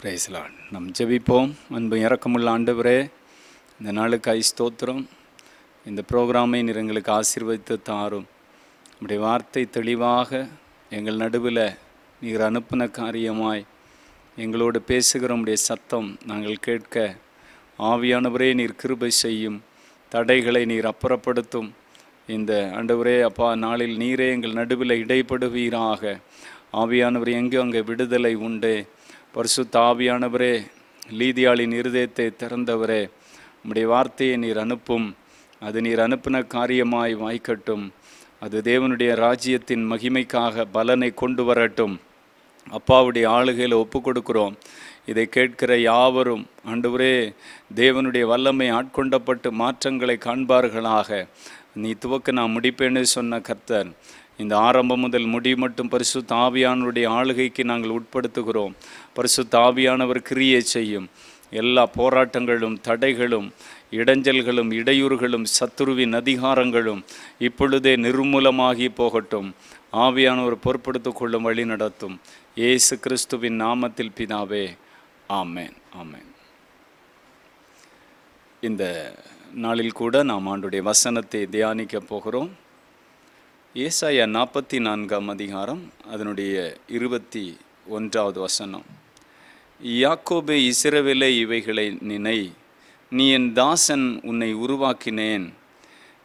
Price Lord. நம் ஜெபிப்போம். அன்பு இரக்கமுள்ள ஆண்டவரே, இந்த நாளுக்காய் ஸ்தோத்திரம். இந்த ப்ரோக்ராமை நீர் எங்களுக்கு ஆசீர்வதித்து தாரும். நம்முடைய வார்த்தை தெளிவாக எங்கள் நடுவில் நீர் அனுப்பின காரியமாய் எங்களோடு பேசுகிற உம்முடைய சத்தம் நாங்கள் கேட்க ஆவியானவரே நீர் கிருபை செய்யும். தடைகளை நீர் அப்புறப்படுத்தும். இந்த ஆண்டவரே அப்பா, நாளில் நீரே எங்கள் நடுவில் இடைப்படுவீராக. ஆவியானவர் எங்கே அங்கே விடுதலை உண்டு. பரிசுத்த ஆவியானவரே, லீதியாளின் இருதயத்தை திறந்தவரே, உம்முடைய வார்த்தையை நீர் அனுப்பும். அது நீர் அனுப்பின காரியமாய் வாய்க்கட்டும். அது தேவனுடைய ராஜ்யத்தின் மகிமைக்காக பலனை கொண்டு வரட்டும். அப்பாவுடைய ஆளுகையில் ஒப்பு கொடுக்கிறோம். இதை கேட்கிற யாவரும் ஆண்டவரே, தேவனுடைய வல்லமை ஆட்கொண்டப்பட்டு மாற்றங்களை காண்பார்களாக. நீ துவக்க நான் முடிப்பேன்னு சொன்ன கர்த்தர், இந்த ஆரம்பம் முதல் முடி மட்டும் பரிசுத்த ஆவியானவருடைய ஆளுகைக்கு நாங்கள் உட்படுத்துகிறோம். பரிசுத்த ஆவியானவர் கிரியை செய்யும். எல்லா போராட்டங்களும் தடைகளும் இடைஞ்சல்களும் இடையூறுகளும் சத்துருவின் அதிகாரங்களும் இப்பொழுதே நிர்மூலமாகி போகட்டும். ஆவியானவர் பொறுப்படுத்திக் கொள்ளும் வழி நடத்தும். இயேசு கிறிஸ்துவின் நாமத்தில் பிதாவே, ஆமேன், ஆமேன். இந்த நாளில் கூட நாம் ஆண்டுடைய வசனத்தை தியானிக்க போகிறோம். ஏசாயா 44ஆம் அதிகாரம், அதனுடைய 21வது வசனம். யாக்கோபே, இஸ்ரவேலே, இவைகளை நினை. நீ என் தாசன், உன்னை உருவாக்கினேன்.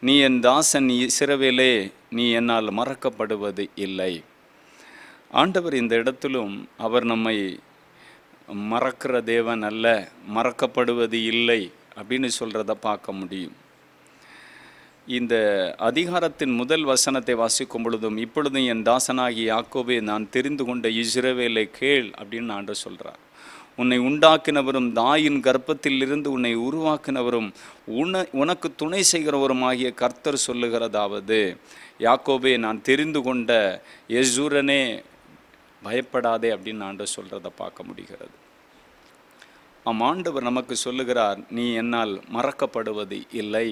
நீ என் தாசன் இஸ்ரவேலே, நீ என்னால் மறக்கப்படுவது இல்லை. ஆண்டவர் இந்த இடத்திலும் அவர் நம்மை மறக்கிற தேவன் அல்ல, மறக்கப்படுவது இல்லை அப்படின்னு சொல்கிறத பார்க்க முடியும். இந்த அதிகாரத்தின் முதல் வசனத்தை வாசிக்கும் பொழுதும், இப்பொழுதும் என் தாசனாகி யாக்கோபே, நான் தெரிந்து கொண்ட இஸ்ரவேலை கேள் அப்படின்னு ஆண்டவர் சொல்கிறார். உன்னை உண்டாக்கினவரும் தாயின் கர்ப்பத்தில் இருந்து உன்னை உருவாக்கினவரும் உனக்கு துணை செய்கிறவரும் ஆகிய கர்த்தர் சொல்லுகிறதாவது, யாக்கோபே, நான் தெரிந்து கொண்ட எசூரனே, பயப்படாதே அப்படின்னு ஆண்டவர் சொல்கிறத பார்க்க முடிகிறது. ஆண்டவர் நமக்கு சொல்லுகிறார், நீ என்னால் மறக்கப்படுவது இல்லை.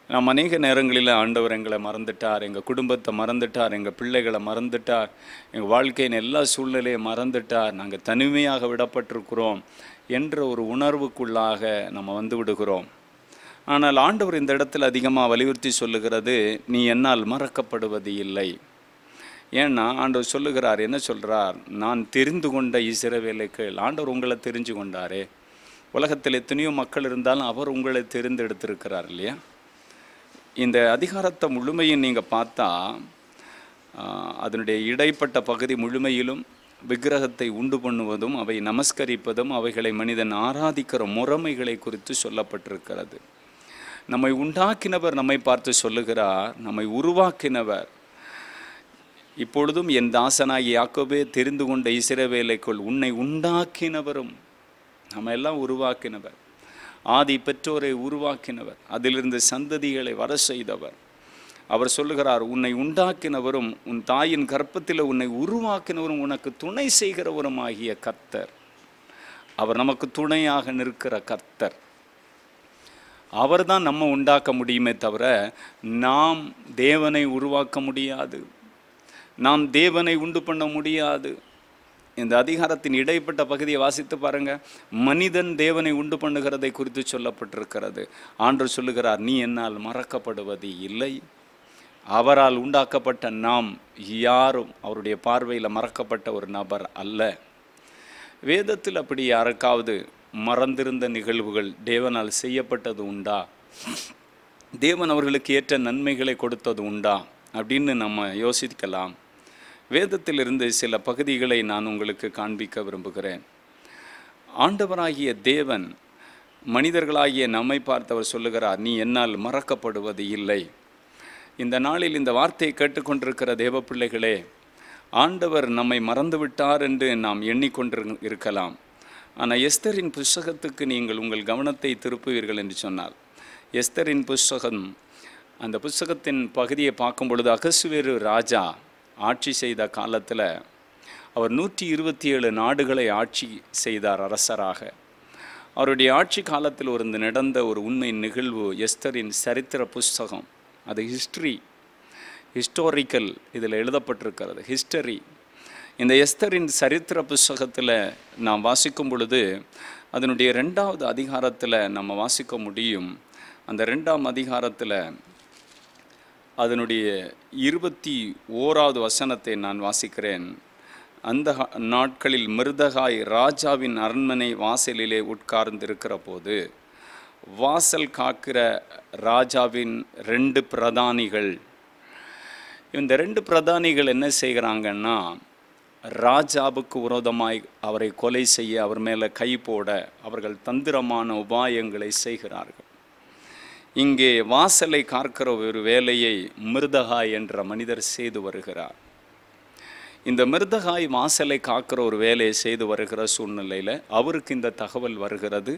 நாம் அநேக நேரங்களில் ஆண்டவர் எங்களை மறந்துட்டார், எங்கள் குடும்பத்தை மறந்துட்டார், எங்கள் பிள்ளைகளை மறந்துட்டார், எங்கள் வாழ்க்கையின் எல்லா சூழ்நிலையும் மறந்துட்டார், நாங்கள் தனிமையாக விடப்பட்டிருக்கிறோம் என்ற ஒரு உணர்வுக்குள்ளாக நம்ம வந்து விடுகிறோம். ஆனால் ஆண்டவர் இந்த இடத்துல அதிகமாக வலியுறுத்தி சொல்லுகிறது, நீ என்னால் மறக்கப்படுவது இல்லை. ஏன்னா ஆண்டவர் சொல்லுகிறார், என்ன சொல்கிறார், நான் தெரிந்து கொண்ட இஸ்ரவேலை கேள். ஆண்டவர் உங்களை தெரிஞ்சு கொண்டாரே. உலகத்தில் எத்தனையோ மக்கள் இருந்தாலும் அவர் உங்களை தெரிந்தெடுத்திருக்கிறார் இல்லையா? இந்த அதிகாரத்தை முழுமையும் நீங்கள் பார்த்தா, அதனுடைய இடைப்பட்ட பகுதி முழுமையிலும் விக்கிரகத்தை உண்டு பண்ணுவதும் அவை நமஸ்கரிப்பதும் அவைகளை மனிதன் ஆராதிக்கிற முறைமைகளை குறித்து சொல்லப்பட்டிருக்கிறது. நம்மை உண்டாக்கினவர் நம்மை பார்த்து சொல்லுகிறார், நம்மை உருவாக்கினவர், இப்பொழுதும் என் தாசனாகி யாக்கோபே, தெரிந்து கொண்ட இஸ்ரவேலைக்குள் உன்னை உண்டாக்கினவரும், நம்ம எல்லாம் உருவாக்கினவர், ஆதி பெற்றோரை உருவாக்கினவர், அதிலிருந்து சந்ததிகளை வர செய்தவர். அவர் சொல்லுகிறார், உன்னை உண்டாக்கினவரும் உன் தாயின் கர்ப்பத்தில் உன்னை உருவாக்கினவரும் உனக்கு துணை செய்கிறவரும் ஆகிய கர்த்தர். அவர் நமக்கு துணையாக நிற்கிற கர்த்தர். அவர் தான் நம்ம உண்டாக்க முடியுமே தவிர நாம் தேவனை உருவாக்க முடியாது, நாம் தேவனை உண்டு பண்ண முடியாது. இந்த அதிகாரத்தின் இடைப்பட்ட பகுதியை வாசித்து பாருங்க. மனிதன் தேவனை உண்டு பண்ணுகிறதை குறித்து சொல்லப்பட்டிருக்கிறது. ஆண்டவர் சொல்லுகிறார், நீ என்னால் மறக்கப்படுவது இல்லை. அவரால் உண்டாக்கப்பட்ட நாம் யாரும் அவருடைய பார்வையில் மறக்கப்பட்ட ஒரு நபர் அல்ல. வேதத்தில் அப்படி யாருக்காவது மறந்திருந்த நிகழ்வுகள் தேவனால் செய்யப்பட்டது உண்டா? தேவன் அவர்களுக்கு ஏற்ற நன்மைகளை கொடுத்தது உண்டா அப்படின்னு நம்ம யோசிக்கலாம். வேதத்திலிருந்து சில பகுதிகளை நான் உங்களுக்கு காண்பிக்க விரும்புகிறேன். ஆண்டவராகிய தேவன் மனிதர்களாகிய நம்மை பார்த்தவர் சொல்லுகிறார், நீ என்னால் மறக்கப்படுவது இல்லை. இந்த நாளில் இந்த வார்த்தையை கேட்டுக்கொண்டிருக்கிற தேவ பிள்ளைகளே, ஆண்டவர் நம்மை மறந்துவிட்டார் என்று நாம் எண்ணிக்கொண்டிருக்கலாம். ஆனால் எஸ்தரின் புஸ்தகத்துக்கு நீங்கள் உங்கள் கவனத்தை திருப்புவீர்கள் என்று சொன்னால், எஸ்தரின் புஸ்தகம், அந்த புஸ்தகத்தின் பகுதியை பார்க்கும் பொழுது, அகசுவேரு ராஜா ஆட்சி செய்த காலத்தில் அவர் 127 நாடுகளை ஆட்சி செய்தார் அரசராக. அவருடைய ஆட்சி காலத்தில் நடந்த ஒரு உண்மை நிகழ்வு எஸ்தரின் சரித்திர புஸ்தகம். அது ஹிஸ்டோரிக்கல் இதில் எழுதப்பட்டிருக்கிறது. ஹிஸ்டரி இந்த எஸ்தரின் சரித்திர புஸ்தகத்தில் நாம் வாசிக்கும் பொழுது அதனுடைய 2வது அதிகாரத்தில் நம்ம வாசிக்க முடியும். அந்த 2ஆம் அதிகாரத்தில் அதனுடைய 21வது வசனத்தை நான் வாசிக்கிறேன். அந்த நாட்களில் மிருதகாய் ராஜாவின் அரண்மனை வாசலிலே உட்கார்ந்திருக்கிற போது வாசல் காக்கிற ராஜாவின் 2 பிரதானிகள், இந்த 2 பிரதானிகள் என்ன செய்கிறாங்கன்னா, ராஜாவுக்கு விரோதமாய் அவரை கொலை செய்ய, அவர் மேலே கை போட அவர்கள் தந்திரமான உபாயங்களை செய்கிறார்கள். இங்கே வாசலை காக்கிற ஒரு வேலையை மிருதகாய் என்ற மனிதர் செய்து வருகிறார். இந்த மிருதகாய் வாசலை காக்கிற ஒரு வேலையை செய்து வருகிற சூழ்நிலையில் அவருக்கு இந்த தகவல் வருகிறது.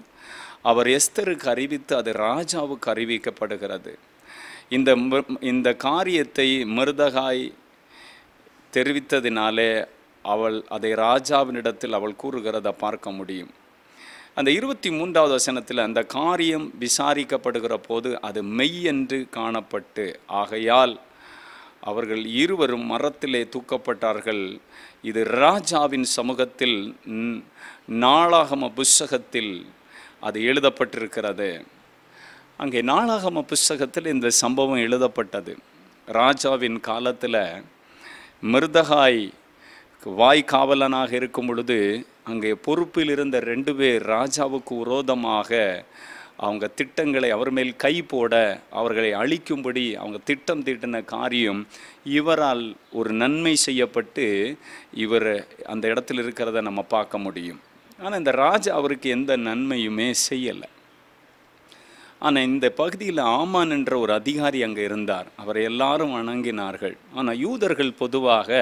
அவர் எஸ்தருக்கு அறிவித்து அது ராஜாவுக்கு அறிவிக்கப்படுகிறது. இந்த காரியத்தை மிருதகாய் தெரிவித்ததினாலே அவள் அதை ராஜாவினிடத்தில் அவள் கூறுகிறத பார்க்க முடியும். அந்த 23வது வசனத்தில் அந்த காரியம் விசாரிக்கப்படுகிற போது அது மெய் என்று காணப்பட்டு, ஆகையால் அவர்கள் இருவரும் மரத்திலே தூக்கப்பட்டார்கள். இது ராஜாவின் சமூகத்தில் நாளாகம புஸ்தகத்தில் அது எழுதப்பட்டிருக்கிறது. அங்கே நாளாகம புஸ்தகத்தில் இந்த சம்பவம் எழுதப்பட்டது. ராஜாவின் காலத்தில் மிருதகாய் வாய்க்காவலனாக இருக்கும் பொழுது அங்கே பொறுப்பில் இருந்த 2 பேர் ராஜாவுக்கு விரோதமாக அவங்க திட்டங்களை அவர் மேல் கை போட அவர்களை அழிக்கும்படி அவங்க திட்டம் தீட்டின காரியம் இவரால் ஒரு நன்மை செய்யப்பட்டு இவர் அந்த இடத்துல இருக்கிறத நம்ம பார்க்க முடியும். ஆனால் இந்த ராஜா அவருக்கு எந்த நன்மையுமே செய்யலை. ஆனால் இந்த பகுதியில் ஆமான் என்ற ஒரு அதிகாரி அங்கே இருந்தார். அவரை எல்லாரும் வணங்கினார்கள். ஆனால் யூதர்கள் பொதுவாக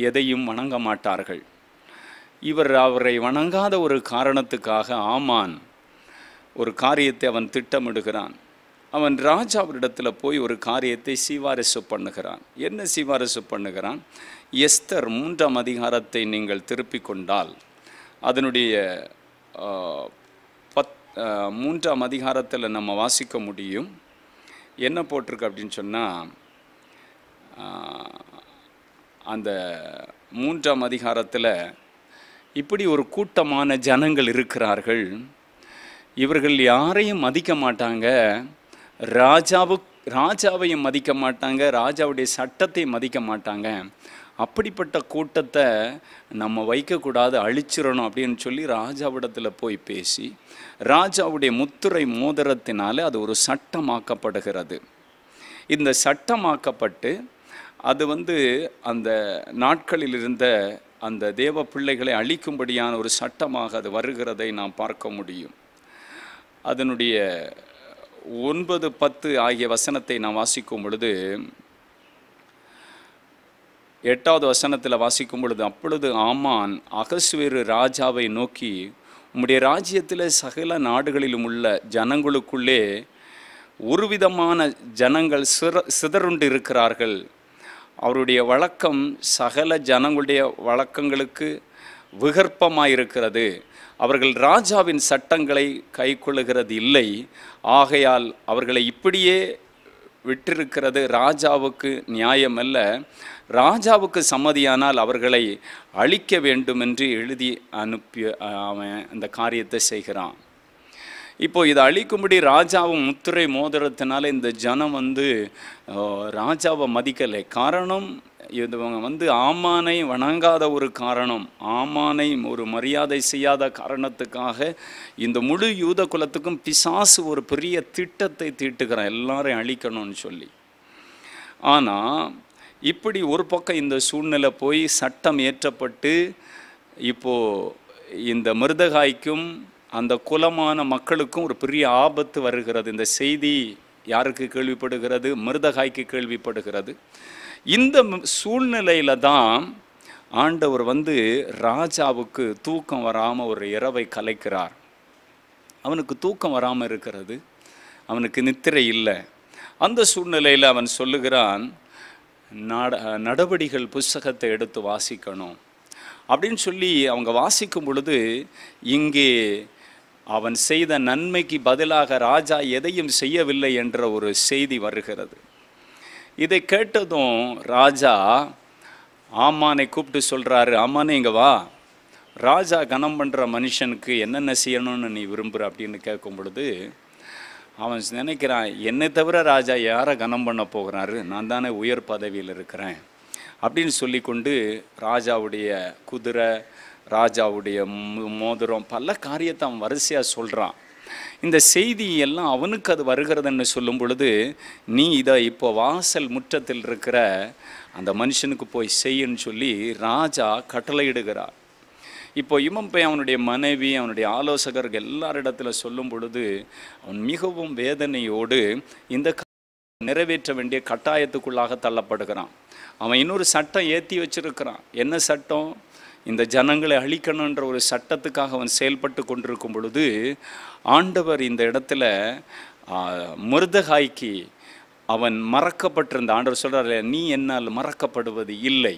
எதையும் வணங்க மாட்டார்கள். இவர் அவரை வணங்காத ஒரு காரணத்துக்காக ஆமான் ஒரு காரியத்தை அவன் திட்டமிடுகிறான். அவன் ராஜாவிடத்தில் போய் ஒரு காரியத்தை சிபாரிசு பண்ணுகிறான். என்ன சிபாரிசு பண்ணுகிறான்? எஸ்தர் 3ஆம் அதிகாரத்தை நீங்கள் திருப்பிக் கொண்டால் அதனுடைய 3ஆம் அதிகாரத்தில் நம்ம வாசிக்க முடியும். என்ன போட்டிருக்கு அப்படின்னு சொன்னால், அந்த 3ஆம் அதிகாரத்தில் இப்படி ஒரு கூட்டமான ஜனங்கள் இருக்கிறார்கள். இவர்கள் யாரையும் மதிக்க மாட்டாங்க, ராஜாவையும் மதிக்க மாட்டாங்க, ராஜாவுடைய சட்டத்தை மதிக்க மாட்டாங்க. அப்படிப்பட்ட கூட்டத்தை நம்ம வைக்கக்கூடாது, அழிச்சிடணும் அப்படின்னு சொல்லி ராஜாவிடத்தில் போய் பேசி ராஜாவுடைய முத்திரை மோதிரத்தினால அது ஒரு சட்டமாக்கப்படுகிறது. இந்த சட்டமாக்கப்பட்டு அது அந்த நாட்களில் இருந்த அந்த தேவ பிள்ளைகளை அழிக்கும்படியான ஒரு சட்டமாக அது வருகிறதை நாம் பார்க்க முடியும். அதனுடைய 9, 10 ஆகிய வசனத்தை நாம் வாசிக்கும் பொழுது 8வது வசனத்தில் வாசிக்கும் பொழுது, அப்பொழுது ஆமான் அகஸ்வேரு ராஜாவை நோக்கி, உம்முடைய ராஜ்யத்தில் சகல நாடுகளிலும் உள்ள ஜனங்களுக்குள்ளே ஒரு விதமான ஜனங்கள் சிதறுண்டு இருக்கிறார்கள். அவருடைய வழக்கம் சகல ஜனங்களுடைய வழக்கங்களுக்கு விகற்பமாயிருக்கிறது. அவர்கள் ராஜாவின் சட்டங்களை கைக்கொள்ளுகிறது இல்லை. ஆகையால் அவர்களை இப்படியே விட்டிருக்கிறது ராஜாவுக்கு நியாயமல்ல. ராஜாவுக்கு சம்மதியானால் அவர்களை அழிக்க வேண்டும் என்று எழுதி அனுப்பி அவன் அந்த காரியத்தை செய்கிறான். இப்போது இதை அழிக்கும்படி ராஜாவும் முத்திரை மோதிரத்தினால இந்த ஜனம் ராஜாவை மதிக்கலை. காரணம் இவங்க ஆமானை வணங்காத ஒரு காரணம், ஆமானை ஒரு மரியாதை செய்யாத காரணத்துக்காக இந்த முழு யூத குலத்துக்கும் பிசாசு ஒரு பெரிய திட்டத்தை தீட்டுகிறான், எல்லாரையும் அழிக்கணும்னு சொல்லி. ஆனால் இப்படி ஒரு பக்கம் இந்த சூழ்நிலை போய் சட்டம் ஏற்றப்பட்டு இப்போது இந்த மிருதகாய்க்கும் அந்த குலமான மக்களுக்கும் ஒரு பெரிய ஆபத்து வருகிறது. இந்த செய்தி யாருக்கு கேள்விப்படுகிறது? மிருதகாய்க்கு கேள்விப்படுகிறது. இந்த சூழ்நிலையில் தான் ஆண்டவர் ராஜாவுக்கு தூக்கம் வராமல் ஒரு இரவை கலைக்கிறார். அவனுக்கு தூக்கம் வராமல் இருக்கிறது, அவனுக்கு நித்திரை இல்லை. அந்த சூழ்நிலையில் அவன் சொல்லுகிறான், நடபடிகள் புஸ்தகத்தை எடுத்து வாசிக்கணும் அப்படின்னு சொல்லி அவங்க வாசிக்கும் பொழுது இங்கே அவன் செய்த நன்மைக்கு பதிலாக ராஜா எதையும் செய்யவில்லை என்ற ஒரு செய்தி வருகிறது. இதை கேட்டதும் ராஜா ஆமானை கூப்பிட்டு சொல்கிறாரு, ஆமானே இங்கே வா, ராஜா கனம் பண்ணுற மனுஷனுக்கு என்னென்ன செய்யணும்னு நீ விரும்புகிற அப்படின்னு கேட்கும் பொழுது அவன் நினைக்கிறான், என்னை தவிர ராஜா யாரை கனம் பண்ண போகிறாரு, நான் தானே உயர் பதவியில் இருக்கிறேன் அப்படின்னு சொல்லி கொண்டு ராஜாவுடைய குதிரை, ராஜாவுடைய மோதிரம், பல காரியத்தை அவன் வரிசையாக சொல்கிறான். இந்த செய்தி எல்லாம் அவனுக்கு அது வருகிறதுன்னு சொல்லும் பொழுது, நீ இதை இப்போ வாசல் முற்றத்தில் இருக்கிற அந்த மனுஷனுக்கு போய் செய்யுன்னு சொல்லி ராஜா கட்டளையிடுகிறார். இப்போ இவன் போய் அவனுடைய மனைவி, அவனுடைய ஆலோசகர்கள் எல்லாரிடத்துல சொல்லும் பொழுது அவன் மிகவும் வேதனையோடு இந்த நிறைவேற்ற வேண்டிய கட்டாயத்துக்குள்ளாக தள்ளப்படுகிறான். அவன் இன்னொரு சட்டம் ஏற்றி வச்சிருக்கிறான். என்ன சட்டம்? இந்த ஜனங்களை அழிக்கணுன்ற ஒரு சட்டத்துக்காக அவன் செயல்பட்டு கொண்டிருக்கும் பொழுது ஆண்டவர் இந்த இடத்துல மொர்தெகாய்க்கு அவன் மறக்கப்பட்டிருந்த ஆண்டவர் சொல்கிறார், நீ என்னால் மறக்கப்படுவது இல்லை.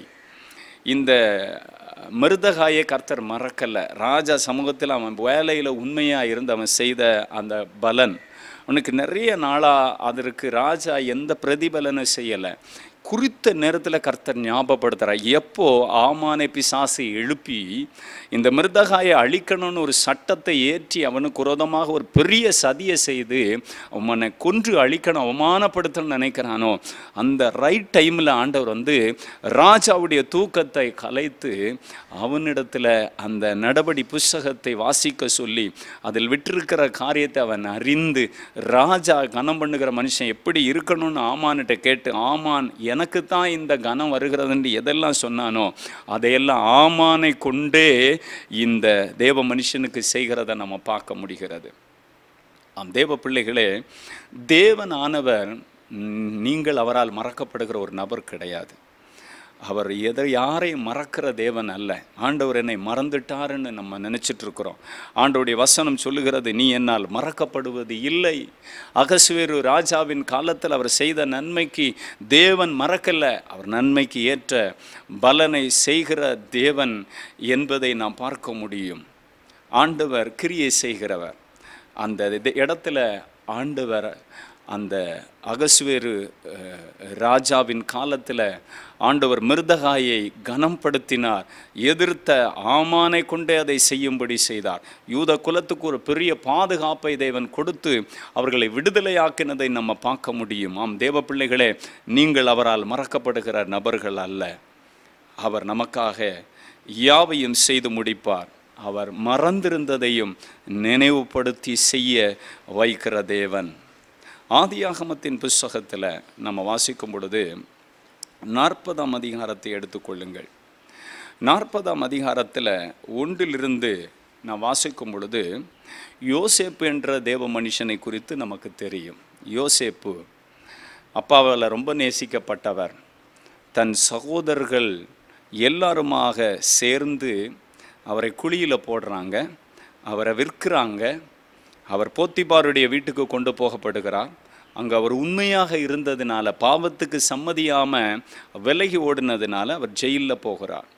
இந்த மொர்தெகாயை கர்த்தர் மறக்கலை. ராஜா சமூகத்தில் அவன் வேலையில் உண்மையாக இருந்து அவன் செய்த அந்த பலன் உனக்கு நிறைய நாளாக அதற்கு ராஜா எந்த பிரதிபலனும் செய்யலை. குறித்த நேரத்தில் கர்த்தர் ஞாபகப்படுத்துகிறார். எப்போ ஆமானை பிசாசை எழுப்பி இந்த மொர்தெகாயை அழிக்கணும்னு ஒரு சட்டத்தை ஏற்றி அவனுக்கு விரோதமாக ஒரு பெரிய சதியை செய்து அவனை கொன்று அழிக்கணும், அவமானப்படுத்தணும்னு நினைக்கிறானோ, அந்த ரைட் டைமில் ஆண்டவர் ராஜாவுடைய தூக்கத்தை கலைத்து அவனிடத்தில் அந்த நடபடி புஸ்தகத்தை வாசிக்க சொல்லி அதில் விட்டிருக்கிற காரியத்தை அவன் அறிந்து, ராஜா கனம் பண்ணுகிற மனுஷன் எப்படி இருக்கணும்னு ஆமான்கிட்ட கேட்டு, ஆமான் எனக்கு தான் இந்த கனம் வருகிறதுன்னு எதெல்லாம் சொன்னானோ அதையெல்லாம் ஆமானை கொண்டே இந்த தேவ மனுஷனுக்கு செய்கிறத நம்ம பார்க்க முடிகிறது. தேவ பிள்ளைகளே, தேவன் ஆனவர் நீங்கள் அவரால் மறக்கப்படுகிற ஒரு நபர் கிடையாது. அவர் யாரையும் மறக்கிற தேவன் அல்ல. ஆண்டவர் என்னை மறந்துட்டாருன்னு நம்ம நினச்சிட்டு இருக்கிறோம். ஆண்டவருடைய வசனம் சொல்லுகிறது, நீ என்னால் மறக்கப்படுவது இல்லை. அகஸ்வேரு ராஜாவின் காலத்தில் அவர் செய்த நன்மைக்கு தேவன் மறக்கலை. அவர் நன்மைக்கு ஏற்ற பலனை செய்கிற தேவன் என்பதை நாம் பார்க்க முடியும். ஆண்டவர் கிரியை செய்கிறவர். அந்த இடத்துல ஆண்டவர் அந்த அகஸ்வேரு ராஜாவின் காலத்தில் ஆண்டவர் மொர்தெகாயை கனம்படுத்தினார். எதிர்த்த ஆமானை கொண்டே அதை செய்யும்படி செய்தார். யூத குலத்துக்கு ஒரு பெரிய பாதுகாப்பை தேவன் கொடுத்து அவர்களை விடுதலையாக்கினதை நம்ம பார்க்க முடியும். தேவ பிள்ளைகளே, நீங்கள் அவரால் மறக்கப்படுகிற நபர்கள் அல்ல. அவர் நமக்காக யாவையும் செய்து முடிப்பார். அவர் மறந்திருந்ததையும் நினைவுபடுத்தி செய்ய வைக்கிற தேவன். ஆதியாகமத்தின் புஸ்தகத்தில் நம்ம வாசிக்கும் பொழுது 40ஆம் அதிகாரத்தை எடுத்துக்கொள்ளுங்கள். 40ஆம் அதிகாரத்தில் 1 நான் வாசிக்கும் பொழுது யோசேப்பு என்ற தேவ மனுஷனை குறித்து நமக்கு தெரியும். யோசேப்பு அப்பாவால் ரொம்ப நேசிக்கப்பட்டவர். தன் சகோதரர்கள் எல்லாருமாக சேர்ந்து அவரை குழியில் போடுறாங்க, அவரை விற்கிறாங்க. அவர் போத்திபாருடைய வீட்டுக்கு கொண்டு போகப்படுகிறார். அங்கே அவர் உண்மையாக இருந்ததுனால, பாவத்துக்கு சம்மதியாமல் விலகி ஓடினதுனால அவர் ஜெயிலில் போகிறார்.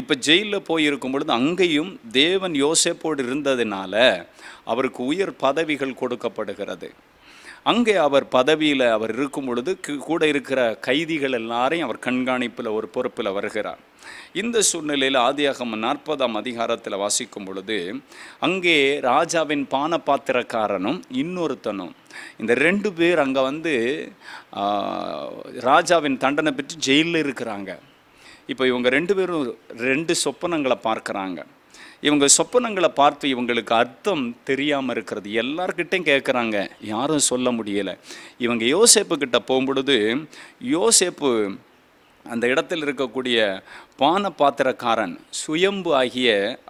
இப்போ ஜெயிலில் போயிருக்கும் பொழுது அங்கேயும் தேவன் யோசேப்போடு இருந்ததுனால அவருக்கு உயர் பதவிகள் கொடுக்கப்படுகிறது. அங்கே அவர் பதவியில் அவர் இருக்கும் பொழுது கூட இருக்கிற கைதிகள் எல்லாரையும் அவர் கண்காணிப்பில் ஒரு பொறுப்பில் வருகிறார். இந்த சூழ்நிலையில் ஆதியாகமம் 40ஆம் அதிகாரத்தில் வாசிக்கும் பொழுது அங்கே ராஜாவின் பானபாத்திரக்காரனும் இன்னொருத்தனும், இந்த 2 பேர் அங்கே ராஜாவின் தண்டனை பெற்று ஜெயிலில் இருக்கிறாங்க. இப்போ இவங்க 2 பேரும் 2 சொப்பனங்களை பார்க்குறாங்க. இவங்க சொப்பனங்களை பார்த்து இவங்களுக்கு அர்த்தம் தெரியாமல் இருக்கிறது. எல்லார்கிட்டையும் கேட்குறாங்க, யாரும் சொல்ல முடியலை. இவங்க யோசேப்பு கிட்ட போகும்பொழுது யோசேப்பு அந்த இடத்தில் இருக்கக்கூடிய பானபாத்திரக்காரன் சுயம்பு ஆகிய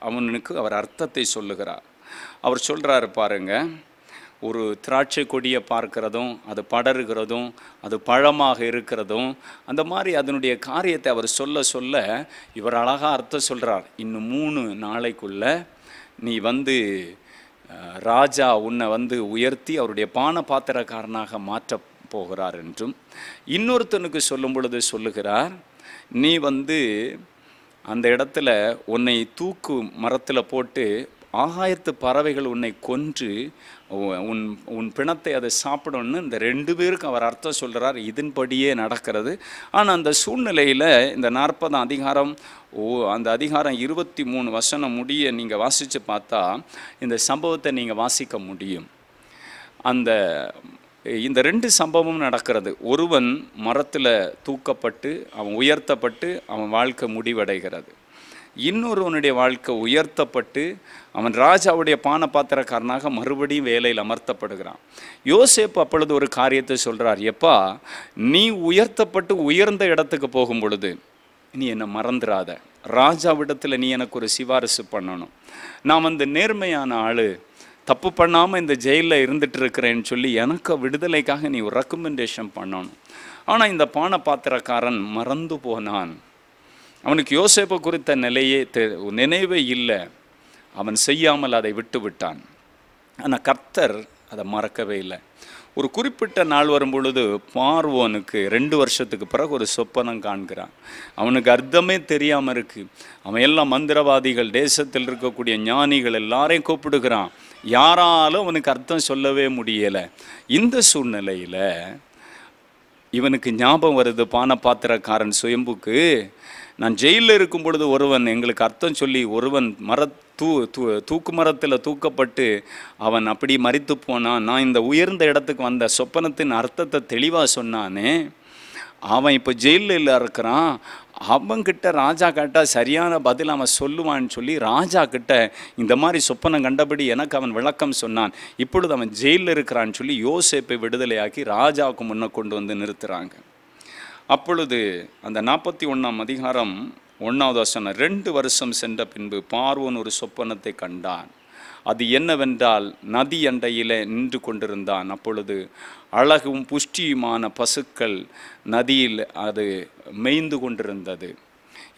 அவனுக்கு அவர் அர்த்தத்தை சொல்லுகிறார். அவர் சொல்கிறாரு, பாருங்க, ஒரு திராட்சை கொடியை பார்க்கிறதும் அது படருகிறதும் அது பழமாக இருக்கிறதும் அந்த மாதிரி அதனுடைய காரியத்தை அவர் சொல்ல சொல்ல இவர் அழகாக அர்த்தம் சொல்கிறார். இன்னும் 3 நாளைக்குள்ளே நீ ராஜா உன்னை உயர்த்தி அவருடைய பானபாத்திரக்காரனாக மாற்ற போகிறார் என்றும், இன்னொருத்தனுக்கு சொல்லும் பொழுது சொல்லுகிறார், நீ அந்த இடத்துல உன்னை தூக்கு மரத்தில் போட்டு 1000 பறவைகள் உன்னை கொன்று உன் உன் பிணத்தை அதை சாப்பிடணும்னு இந்த 2 பேருக்கு அவர் அர்த்தம் சொல்கிறார். இதன்படியே நடக்கிறது. ஆனால் அந்த சூழ்நிலையில் இந்த 40ஆம் அதிகாரம் அந்த அதிகாரம் 23 வசனம் முடிய நீங்கள் வாசித்து பார்த்தா இந்த சம்பவத்தை நீங்கள் வாசிக்க முடியும். இந்த 2 சம்பவமும் நடக்கிறது. ஒருவன் மரத்தில் தூக்கப்பட்டு அவன் உயர்த்தப்பட்டு அவன் வாழ்க்கை முடிவடைகிறது. இன்னொருவனுடைய வாழ்க்கை உயர்த்தப்பட்டு அவன் ராஜாவுடைய பானபாத்திரக்காரனாக மறுபடியும் வேலையில் அமர்த்தப்படுகிறான். யோசேப்பு அப்பொழுது ஒரு காரியத்தை சொல்கிறார், எப்பா நீ உயர்த்தப்பட்டு உயர்ந்த இடத்துக்கு போகும் பொழுது நீ என்னை மறந்துடாத, ராஜாவிடத்தில் நீ எனக்கு ஒரு சிபாரிசு பண்ணணும். நான் நேர்மையான ஆள், தப்பு பண்ணாமல் இந்த ஜெயிலில் இருந்துட்டு இருக்கிறேன்னு சொல்லி எனக்கு விடுதலைக்காக நீ ஒரு ரெக்கமெண்டேஷன் பண்ணணும். ஆனால் இந்த பானபாத்திரக்காரன் மறந்து போனான். அவனுக்கு யோசேப்பு குறித்த நினைவே இல்லை. அவன் செய்யாமல் அதை விட்டு விட்டான். ஆனால் கர்த்தர் அதை மறக்கவே இல்லை. ஒரு குறிப்பிட்ட நாள் வரும் பொழுது பார்வோனுக்கு 2 வருஷத்துக்கு பிறகு ஒரு சொப்பனம் காண்கிறான். அவனுக்கு அர்த்தமே தெரியாமல் இருக்கு. அவன் எல்லாம் மந்திரவாதிகள், தேசத்தில் இருக்கக்கூடிய ஞானிகள் எல்லாரையும் கூப்பிடுகிறான். யாராலும் அவனுக்கு அர்த்தம் சொல்லவே முடியலை. இந்த சூழ்நிலையில் இவனுக்கு ஞாபகம் வருது, பானபாத்திரக்காரன் சுயம்புக்கு, நான் ஜெயிலில் இருக்கும் பொழுது ஒருவன் எங்களுக்கு அர்த்தம் சொல்லி ஒருவன் தூக்கு மரத்தில் தூக்கப்பட்டு அவன் அப்படி மரித்து போனான். நான் இந்த உயர்ந்த இடத்துக்கு வந்த சொப்பனத்தின் அர்த்தத்தை தெளிவாக சொன்னானே, அவன் இப்போ ஜெயிலில் இருக்கிறான். அவன்கிட்ட ராஜா கேட்டால் சரியான பதில் அவன் சொல்லுவான்னு சொல்லி ராஜா கிட்ட இந்த மாதிரி சொப்பனம் கண்டபடி எனக்கு அவன் விளக்கம் சொன்னான். இப்பொழுது அவன் ஜெயிலில் இருக்கிறான்னு சொல்லி யோசேப்பை விடுதலையாக்கி ராஜாவுக்கு முன்னே கொண்டு வந்து நிறுத்துகிறாங்க. அப்பொழுது அந்த 41ஆம் அதிகாரம் 1வது வசனம், 2 வருஷம் சென்ற பின்பு பார்வோன் ஒரு சொப்பனத்தை கண்டான். அது என்னவென்றால், நதி அண்டையில் நின்று கொண்டிருந்தான். அப்பொழுது அழகும் புஷ்டியுமான பசுக்கள் நதியில் அது மேய்ந்து கொண்டிருந்தது.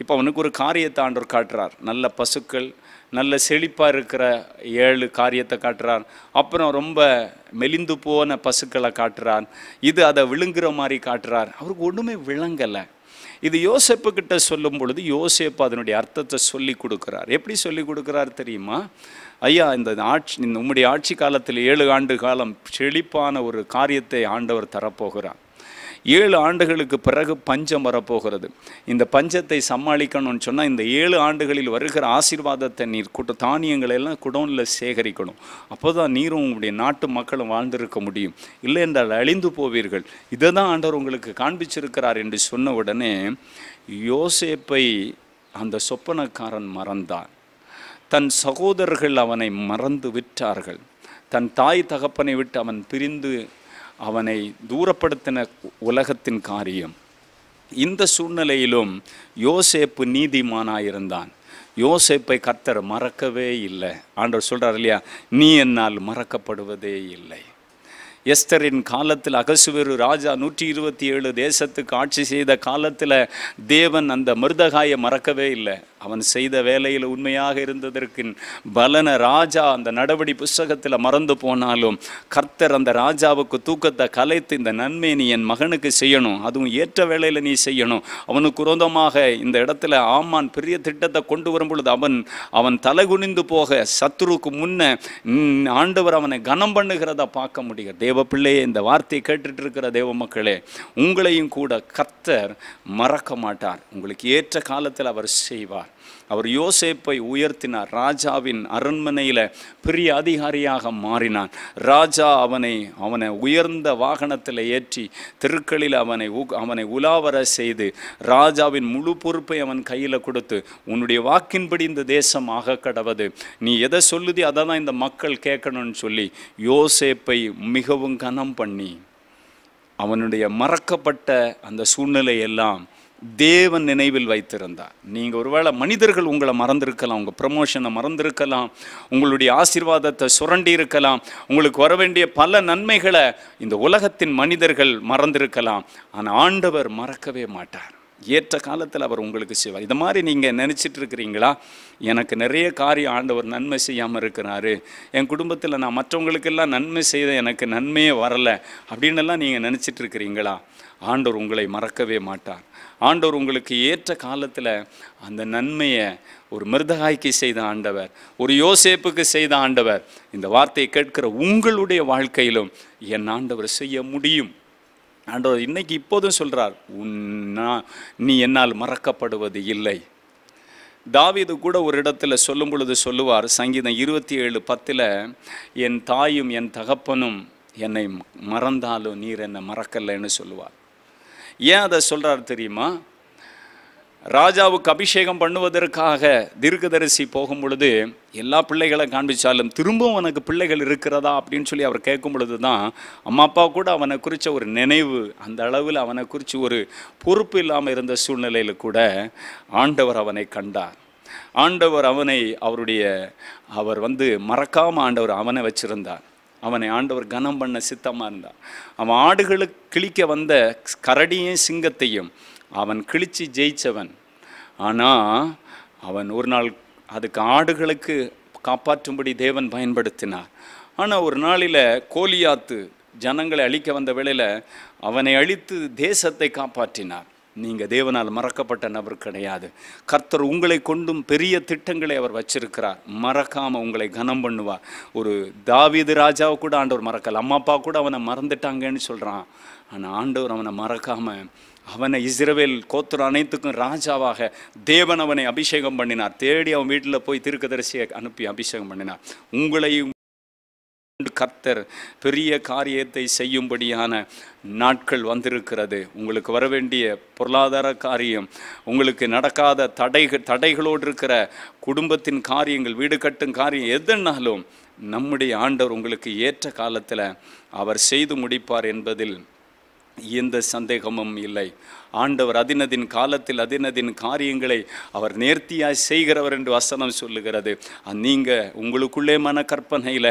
இப்போ அவனுக்கு ஒரு காரியத்தை ஆண்டவர் காட்டுறார். நல்ல பசுக்கள், நல்ல செழிப்பாக இருக்கிற 7 காரியத்தை காட்டுறார். அப்புறம் ரொம்ப மெலிந்து போன பசுக்களை காட்டுறார். இது அதை விழுங்குற மாதிரி காட்டுறார். அவருக்கு ஒன்றுமே விளங்கலை. இது யோசேப்பு கிட்ட சொல்லும் பொழுது யோசேப்பு அதனுடைய அர்த்தத்தை சொல்லி கொடுக்குறார். எப்படி சொல்லி கொடுக்குறார் தெரியுமா? ஐயா, இந்த உம்முடைய ஆட்சி காலத்தில் 7 ஆண்டு காலம் செழிப்பான ஒரு காரியத்தை ஆண்டவர் தரப்போகிறார். 7 ஆண்டுகளுக்கு பிறகு பஞ்சம் வரப்போகிறது. இந்த பஞ்சத்தை சமாளிக்கணும்னு சொன்னால் இந்த 7 ஆண்டுகளில் வருகிற ஆசீர்வாதத்தை நீர் தானியங்களை எல்லாம் குடோனில் சேகரிக்கணும். அப்போ தான் நீரும் உங்களுடைய நாட்டு மக்களும் வாழ்ந்திருக்க முடியும். இல்லை என்றால் அழிந்து போவீர்கள். இதை தான் ஆண்டவர் உங்களுக்கு காண்பிச்சிருக்கிறார் என்று சொன்ன உடனே யோசேப்பை அந்த சொப்பனக்காரன் மறந்தான். தன் சகோதரர்கள் அவனை மறந்து விட்டார்கள். தன் தாய் தகப்பனை விட்டு அவன் பிரிந்து அவனை தூரப்படுத்தின உலகத்தின் காரியம். இந்த சூழ்நிலையிலும் யோசேப்பு நீதிமானாயிருந்தான். யோசேப்பை கர்த்தர் மறக்கவே இல்லை. ஆண்டவர் சொல்கிறார் இல்லையா, நீ என்னால் மறக்கப்படுவதே இல்லை. எஸ்தரின் காலத்தில் அகசுவேரு ராஜா 127 தேசத்துக்கு ஆட்சி செய்த காலத்தில் தேவன் அந்த மொர்தெகாயை மறக்கவே இல்லை. அவன் செய்த வேலையில் உண்மையாக இருந்ததற்கு பலன ராஜா அந்த நடவடி புஸ்தகத்தில் மறந்து போனாலும் கர்த்தர் அந்த ராஜாவுக்கு தூக்கத்தை கலைத்து இந்த நன்மை நீ என் மகனுக்கு செய்யணும், அதுவும் ஏற்ற வேளையில் நீ செய்யணும். அவனுக்கு விரோதமாக இந்த இடத்துல ஆமான் பெரிய திட்டத்தை கொண்டு வரும் பொழுது அவன் தலைகுனிந்து போக சத்துருக்கு முன்ன ஆண்டவர் அவனை கனம் பண்ணுகிறத பார்க்க முடியும். தேவ பிள்ளையே, இந்த வார்த்தையை கேட்டுட்டு இருக்கிற தேவ மக்களே, உங்களையும் கூட கர்த்தர் மறக்க மாட்டார். உங்களுக்கு ஏற்ற காலத்தில் அவர் செய்வார். அவர் யோசேப்பை உயர்த்தினார். ராஜாவின் அரண்மனையில் பெரிய அதிகாரியாக மாறினான். ராஜா அவனை உயர்ந்த வாகனத்தில் ஏற்றி தெருக்களில் அவனை உலாவர செய்து ராஜாவின் முழு பொறுப்பை அவன் கையில் கொடுத்து, உன்னுடைய வாக்கின்படி இந்த தேசம் ஆக கடவது, நீ எதை சொல்லுதே அதை தான் இந்த மக்கள் கேட்கணும்னு சொல்லி யோசேப்பை மிகவும் கனம் பண்ணி அவனுடைய மறக்கப்பட்ட அந்த சூழ்நிலையெல்லாம் தேவன் நினைவில் வைத்திருந்தார். நீங்கள் ஒருவேளை மனிதர்கள் உங்களை மறந்திருக்கலாம், உங்கள் ப்ரமோஷனை மறந்திருக்கலாம், உங்களுடைய ஆசீர்வாதத்தை சுரண்டி இருக்கலாம், உங்களுக்கு வர வேண்டிய பல நன்மைகளை இந்த உலகத்தின் மனிதர்கள் மறந்திருக்கலாம். ஆனால் ஆண்டவர் மறக்கவே மாட்டார். ஏற்ற காலத்தில் அவர் உங்களுக்கு செய்வார். இது மாதிரி நீங்கள் நினச்சிட்டு இருக்கிறீங்களா? எனக்கு நிறைய காரியம் ஆண்டவர் நன்மை செய்யாமல் இருக்கிறாரு, என் குடும்பத்தில் நான் மற்றவங்களுக்கெல்லாம் நன்மை செய்த எனக்கு நன்மையே வரலை அப்படின்னெல்லாம் நீங்கள் நினச்சிட்டு இருக்கிறீங்களா? ஆண்டவர் உங்களை மறக்கவே மாட்டார். ஆண்டவர் உங்களுக்கு ஏற்ற காலத்தில் அந்த நன்மையை ஒரு மிருதகாய்க்கு செய்த ஆண்டவர், ஒரு யோசேப்புக்கு செய்த ஆண்டவர், இந்த வார்த்தையை கேட்கிற உங்களுடைய வாழ்க்கையிலும் என் ஆண்டவர் செய்ய முடியும். ஆண்டவர் இன்னைக்கு இப்போதும் சொல்கிறார், நீ என்னால் மறக்கப்படுவது இல்லை. தாவீது கூட ஒரு இடத்துல சொல்லும் பொழுது சொல்லுவார், சங்கீதம் 27:10, என் தாயும் என் தகப்பனும் என்னை மறந்தாலும் நீர் என்னை மறக்கலைன்னு சொல்லுவார். ஏன் அதை சொல்கிறார் தெரியுமா? ராஜாவுக்கு அபிஷேகம் பண்ணுவதற்காக தீர்க்கதரிசி போகும் பொழுது எல்லா பிள்ளைகளை காண்பிச்சாலும் திரும்பவும் அவனுக்கு பிள்ளைகள் இருக்கிறதா அப்படின்னு சொல்லி அவர் கேட்கும் பொழுது தான் அம்மா அப்பா கூட அவனை குறித்த ஒரு நினைவு, அந்த அளவில் அவனை குறித்து ஒரு பொறுப்பு இல்லாமல் இருந்த சூழ்நிலையில் கூட ஆண்டவர் அவனை கண்டார். ஆண்டவர் அவனை அவர் மறக்காமல் ஆண்டவர் அவனை வச்சிருந்தார். அவனை ஆண்டவர் கனம் பண்ண சித்தமாக இருந்தார். அவன் ஆடுகளுக்கு கிழிக்க வந்த கரடியும் சிங்கத்தையும் அவன் கிழிச்சு ஜெயிச்சவன். ஆனால் அவன் ஒரு நாள் அதுக்கு ஆடுகளுக்கு காப்பாற்றும்படி தேவன் பயன்படுத்தினார். ஆனால் ஒரு நாளில் கோலியாத்து ஜனங்களை அழிக்க வந்த வேளையில் அவனை அழித்து தேசத்தை காப்பாற்றினார். நீங்கள் தேவனால் மறக்கப்பட்ட நபர் கிடையாது. கர்த்தர் உங்களை கொண்டும் பெரிய திட்டங்களை அவர் வச்சிருக்கிறார். மறக்காமல் உங்களை கனம் பண்ணுவார். ஒரு தாவீது ராஜாவை கூட ஆண்டவர் மறக்கல, அம்மா அப்பா கூட அவனை மறந்துட்டாங்கன்னு சொல்கிறான். ஆனால் ஆண்டவர் அவனை மறக்காமல் அவனை இஸ்ரவேல் கோத்திரம் அனைத்துக்கும் ராஜாவாக தேவன் அவனை அபிஷேகம் பண்ணினார். தேடி அவன் வீட்டில் போய் தீர்க்கதரிசியை அனுப்பி அபிஷேகம் பண்ணினார். உங்களையும் கர்த்தர் பெரிய காரியத்தை செய்யும்படியான நாட்கள் வந்திருக்கிறது. உங்களுக்கு வர வேண்டிய பொருளாதார காரியம், உங்களுக்கு நடக்காத தடைகளோடு இருக்கிற குடும்பத்தின் காரியங்கள், வீடு கட்டும் காரியம் எதுனாலும் நம்முடைய ஆண்டவர் உங்களுக்கு ஏற்ற காலத்தில் அவர் செய்து முடிப்பார் என்பதில் எந்த சந்தேகமும் இல்லை. ஆண்டவர் அதினதின் காலத்தில் அதினதின் காரியங்களை அவர் நேர்த்தியாய் செய்கிறவர் என்று வசனம் சொல்லுகிறது. நீங்கள் உங்களுக்குள்ளே மன கற்பனையில்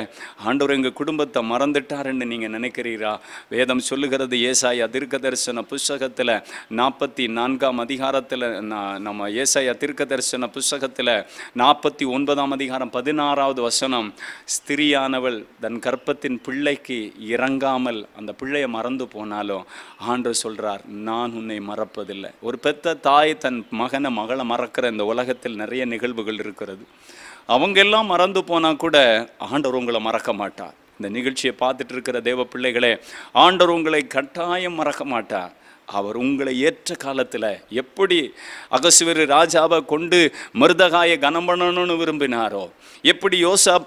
ஆண்டவர் எங்கள் குடும்பத்தை மறந்துட்டாருன்னு நீங்கள் நினைக்கிறீரா? வேதம் சொல்லுகிறது, ஏசாயா தீர்க்கதரிசன புஸ்தகத்தில் 44ஆம் அதிகாரத்தில், நம்ம ஏசாயா தீர்க்கதரிசன புஸ்தகத்தில் 49ஆம் அதிகாரம் 16வது வசனம், ஸ்திரியானவள் தன் கற்பத்தின் பிள்ளைக்கு இறங்காமல் அந்த பிள்ளையை மறந்து போனாலும் ஆண்டவர் சொல்கிறார், நான் உன்னை மறப்பதில்லை. ஒரு பெத்த தாய் தன் மகளை மறக்கிற இந்த உலகத்தில் நிறைய நிகழ்வுகள் இருக்கிறது. அவங்க எல்லாம் மறந்து போனால் கூட ஆண்டவர் உங்களை மறக்க மாட்டார். இந்த நிகழ்ச்சியை பார்த்துட்டு இருக்கிற தேவ பிள்ளைகளே, ஆண்டவர் உங்களை கட்டாயம் மறக்க மாட்டார். அவர் உங்களை ஏற்ற காலத்தில் எப்படி அகசுவேரு ராஜாவை கொண்டு மருதகாயை கனம் பண்ணணும்னு விரும்பினாரோ, எப்படி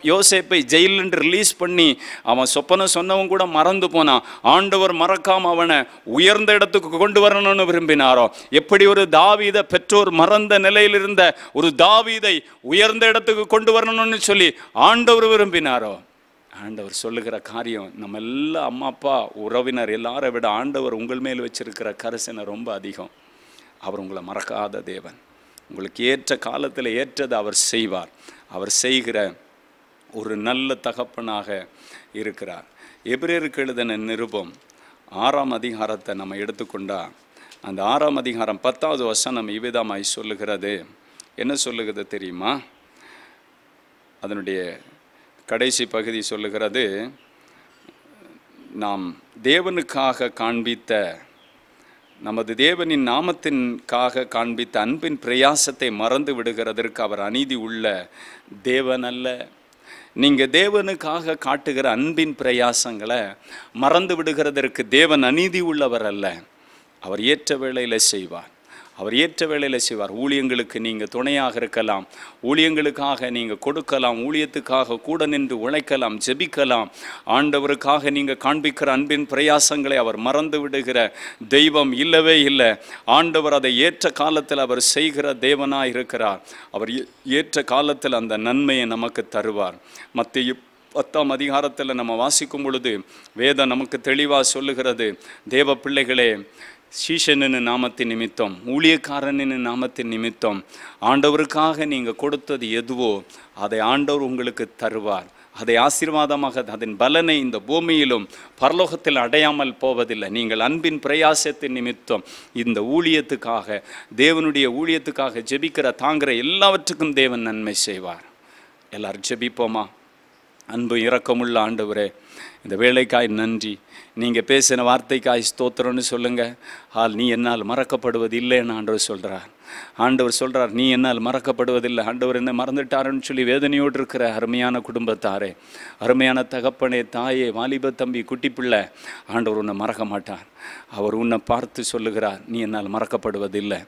யோசேப்பை ஜெயிலிருந்து ரிலீஸ் பண்ணி அவன் சொப்பனம் சொன்னவன் கூட மறந்து போனான், ஆண்டவர் மறக்காமல் அவனை உயர்ந்த இடத்துக்கு கொண்டு வரணும்னு விரும்பினாரோ, எப்படி ஒரு தாவீதை பெற்றோர் மறந்த நிலையில் இருந்த ஒரு தாவீதை உயர்ந்த இடத்துக்கு கொண்டு வரணும்னு சொல்லி ஆண்டவர் விரும்பினாரோ, ஆண்டவர் சொல்லுகிற காரியம் நம்ம எல்லா அம்மா அப்பா உறவினர் எல்லாரை விட ஆண்டவர் உங்கள் மேல் வச்சிருக்கிற கரிசனை ரொம்ப அதிகம். அவர் உங்களை மறக்காத தேவன். உங்களுக்கு ஏற்ற காலத்தில் ஏற்றது அவர் செய்வார். அவர் செய்கிற ஒரு நல்ல தகப்பனாக இருக்கிறார். எபிரேயருக்கு எழுதின நிருபம் 6ஆம் அதிகாரத்தை நம்ம எடுத்துக்கொண்டா, அந்த 6ஆம் அதிகாரம் 10வது வசனம் இவ்விதமாய் சொல்லுகிறது. என்ன சொல்லுகிறது தெரியுமா? அதனுடைய கடைசி பகுதி சொல்லுகிறது, நாம் தேவனுக்காக காண்பித்த, நமது தேவனின் நாமத்திற்காக காண்பித்த அன்பின் பிரயாசத்தை மறந்து விடுகிறதற்கு அவர் அநீதி உள்ள தேவன் அல்ல. நீங்கள் தேவனுக்காக காட்டுகிற அன்பின் பிரயாசங்களை மறந்து விடுகிறதற்கு தேவன் அநீதி உள்ளவர் அல்ல. அவர் ஏற்ற வேளையில் செய்வார். அவர் ஏற்ற வேளையில் செய்வார். ஊழியங்களுக்கு நீங்கள் துணையாக இருக்கலாம், ஊழியங்களுக்காக நீங்கள் கொடுக்கலாம், ஊழியத்துக்காக கூட நின்று உழைக்கலாம், ஜெபிக்கலாம். ஆண்டவருக்காக நீங்கள் காண்பிக்கிற அன்பின் பிரயாசங்களை அவர் மறந்து விடுகிற தெய்வம் இல்லவே இல்லை. ஆண்டவர் அதை ஏற்ற காலத்தில் அவர் செய்கிற தேவனாக இருக்கிறார். அவர் ஏற்ற காலத்தில் அந்த நன்மையை நமக்கு தருவார். மத்தேயு 10ஆம் அதிகாரத்தில் நம்ம வாசிக்கும் பொழுது வேதம் நமக்கு தெளிவாக சொல்லுகிறது, தேவ பிள்ளைகளே, சீஷனின் நாமத்தின் நிமித்தம், ஊழியக்காரனின் நாமத்தின் நிமித்தம் ஆண்டவருக்காக நீங்கள் கொடுத்தது எதுவோ அதை ஆண்டவர் உங்களுக்கு தருவார். அதை ஆசீர்வாதமாக, அதன் பலனை இந்த பூமியிலும் பரலோகத்தில் அடையாமல் போவதில்லை. நீங்கள் அன்பின் பிரயாசத்தின் நிமித்தம் இந்த ஊழியத்துக்காக, தேவனுடைய ஊழியத்துக்காக ஜெபிக்கிற தாங்கிற எல்லாவற்றுக்கும் தேவன் நன்மை செய்வார். எல்லாரும் ஜெபிப்போமா? அன்பு இரக்கமுள்ள ஆண்டவரே, இந்த வேலைக்காய் நன்றி, நீங்கள் பேசின வார்த்தைக்காய் ஸ்தோத்திரம்னு சொல்லுங்கள். நீ என்னால் மறக்கப்படுவது இல்லைன்னு ஆண்டவர் சொல்கிறார். ஆண்டவர் சொல்கிறார், நீ என்னால் மறக்கப்படுவதில்லை. ஆண்டவர் என்ன மறந்துட்டாருன்னு சொல்லி வேதனையோடு இருக்கிற அருமையான குடும்பத்தாரே, அருமையான தகப்பனே, தாயே, வாலிப தம்பி, குட்டி பிள்ளை, ஆண்டவர் உன்னை மறக்க மாட்டார். அவர் உன்னை பார்த்து சொல்லுகிறார், நீ என்னால் மறக்கப்படுவதில்லை.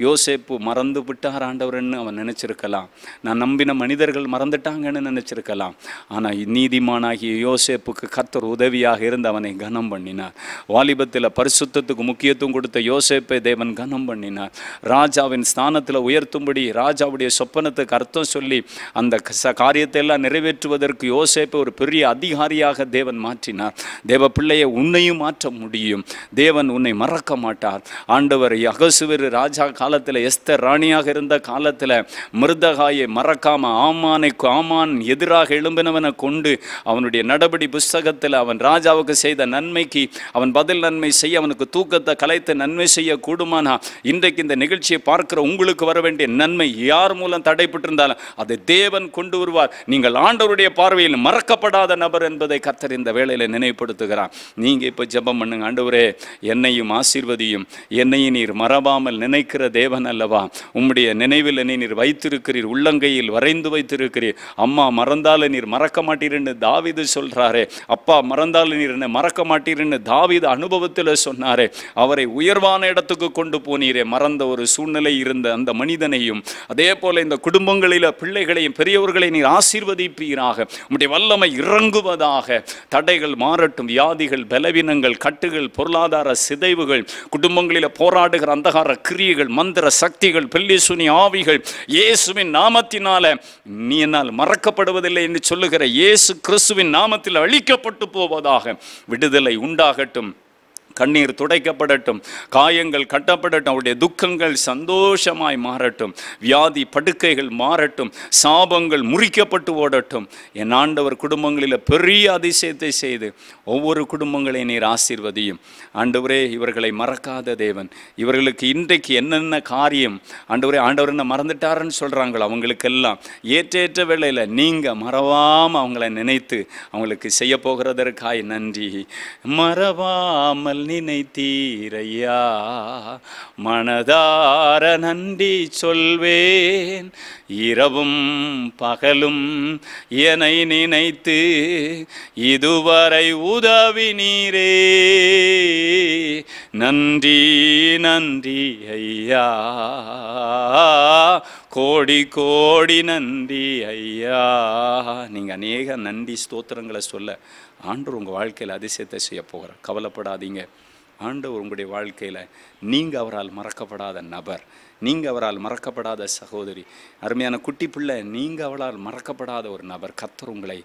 யோசேப்பு மறந்து விட்டார் ஆண்டவர்ன்னு அவன் நினச்சிருக்கலாம். நான் நம்பின மனிதர்கள் மறந்துட்டாங்கன்னு நினச்சிருக்கலாம். ஆனால் நீதிமானாகிய யோசேப்புக்கு கர்த்தர் உதவியாக இருந்து அவனை கனம் பண்ணினார். வாலிபத்தில் பரிசுத்தத்துக்கு முக்கியத்துவம் கொடுத்த யோசேப்பை தேவன் கனம் பண்ணினார். ராஜாவின் ஸ்தானத்தில் உயர்த்தும்படி ராஜாவுடைய சொப்பனத்துக்கு அர்த்தம் சொல்லி அந்த காரியத்தை எல்லாம் நிறைவேற்றுவதற்கு யோசேப்பை ஒரு பெரிய அதிகாரியாக தேவன் மாற்றினார். தேவ பிள்ளையை உன்னையும் மாற்ற முடியும். தேவன் உன்னை மறக்க மாட்டார். ஆண்டவர் அகசுவேறு ராஜா காலத்தில், எஸ்தர் ராணியாக இருந்த காலத்தில் மிருதகாயை மறக்காம ஆமான் எதிராக எழும்பினவனை கொண்டு அவனுடைய நடபடி புஸ்தகத்தில் அவன் ராஜாவுக்கு செய்த நன்மைக்கு அவன் பதில் நன்மை செய்ய, அவனுக்கு தூக்கத்தை கலைத்து நன்மை செய்ய கூடுமானா, இன்றைக்கு இந்த நிகழ்ச்சியை பார்க்கிற உங்களுக்கு வர வேண்டிய நன்மை யார் மூலம் தடைப்பட்டிருந்தாலும் அதை தேவன் கொண்டு வருவார். நீங்கள் ஆண்டவருடைய பார்வையில் மறக்கப்படாத நபர் என்பதை கர்த்தர் இந்த வேளையில் நினைவுபடுத்துகிறார். நீங்கள் இப்போ ஜெபம் பண்ணுங்க. ஆண்டவரே, என்னையும் ஆசீர்வதியும், என்னையும் நீர் மறவாமல் நினைக்கிற தேவன் அல்லவா, உம்முடைய நினைவில் என்னை நீர் வைத்திருக்கிறீர், உள்ளங்கையில் வரைந்து வைத்திருக்கிறீர். அம்மா மறந்தாலும் நீர் மறக்க மாட்டீர்னு தாவீது சொல்றாரே, அப்பா மறந்தாலும் நீர் என்னை மறக்க மாட்டீர்னு தாவீது அனுபவத்தில் சொன்னாரே, அவரை உயர்வான இடத்துக்கு கொண்டு போனீரே. மறந்த ஒரு சூழ்நிலை இருந்த அந்த மனிதனையும், அதே போல இந்த குடும்பங்களில் பிள்ளைகளையும் பெரியவர்களையும் நீர் ஆசீர்வதிப்பீராக. உம்முடைய வல்லமை இறங்குவதாக. தடைகள் மாறட்டும், வியாதிகள், பலவீனங்கள், கட்டுகள், பொருளாதார சிதைவுகள், குடும்பங்களில் போராடுகிற அந்தகார கிரியைகள், மந்திர சக்திகள், பெல்லிசுனி ஆவிகள் இயேசுவின் நாமத்தினால நீ என்னால் மறக்கப்படுவதில்லை என்று சொல்லுகிற இயேசு கிறிஸ்துவின் நாமத்தில் அழிக்கப்பட்டு போவதாக. விடுதலை உண்டாகட்டும், கண்ணீர் துடைக்கப்படட்டும், காயங்கள் கட்டப்படட்டும், அவருடைய துக்கங்கள் சந்தோஷமாய் மாறட்டும், வியாதி படுக்கைகள் மாறட்டும், சாபங்கள் முறிக்கப்பட்டு ஓடட்டும். என் ஆண்டவர் குடும்பங்களில் பெரிய அதிசயத்தை செய்து ஒவ்வொரு குடும்பங்களையும் நீர் ஆசீர்வதியும். ஆண்டவரே, இவர்களை மறக்காத தேவன். இவர்களுக்கு இன்றைக்கு என்னென்ன காரியம் ஆண்டவரே, ஆண்டவர் என்ன மறந்துட்டாருன்னு சொல்கிறாங்களோ அவங்களுக்கெல்லாம் ஏற்ற வேளையில் நீங்கள் மறவாமல் அவங்கள நினைத்து அவங்களுக்கு செய்ய போகிறதற்காய் நன்றி. மறவாமல் நினைத்தீரையா, மனதார நன்றி சொல்வேன். இரவும் பகலும் என்னை நினைத்து இதுவரை உதவி நீரே, நன்றி நன்றி ஐயா, கோடி கோடி நன்றி ஐயா. நீங்கள் அநேக நன்றி ஸ்தோத்திரங்களை சொல்ல ஆண்டவர் உங்கள் வாழ்க்கையில் அதிசயத்தை செய்ய போகிறார். கவலைப்படாதீங்க. ஆண்டவர் உங்களுடைய வாழ்க்கையில் நீங்கள் அவரால் மறக்கப்படாத நபர், நீங்கள் அவரால் மறக்கப்படாத சகோதரி, அருமையான குட்டி பிள்ளை, நீங்கள் அவளால் மறக்கப்படாத ஒரு நபர். கர்த்தர் உங்களை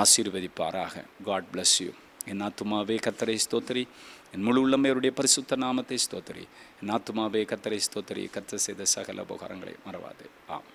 ஆசீர்வதிப்பாராக. God bless you. என் ஆத்துமாவே கர்த்தரை ஸ்தோத்திரி, என் முழு உள்ளமையருடைய பரிசுத்த நாமத்தை ஸ்தோத்திரி. என் ஆத்துமாவே கர்த்தரை ஸ்தோத்திரி, கர்த்தர் செய்த சகல உபகாரங்களை மறவாது. ஆம்.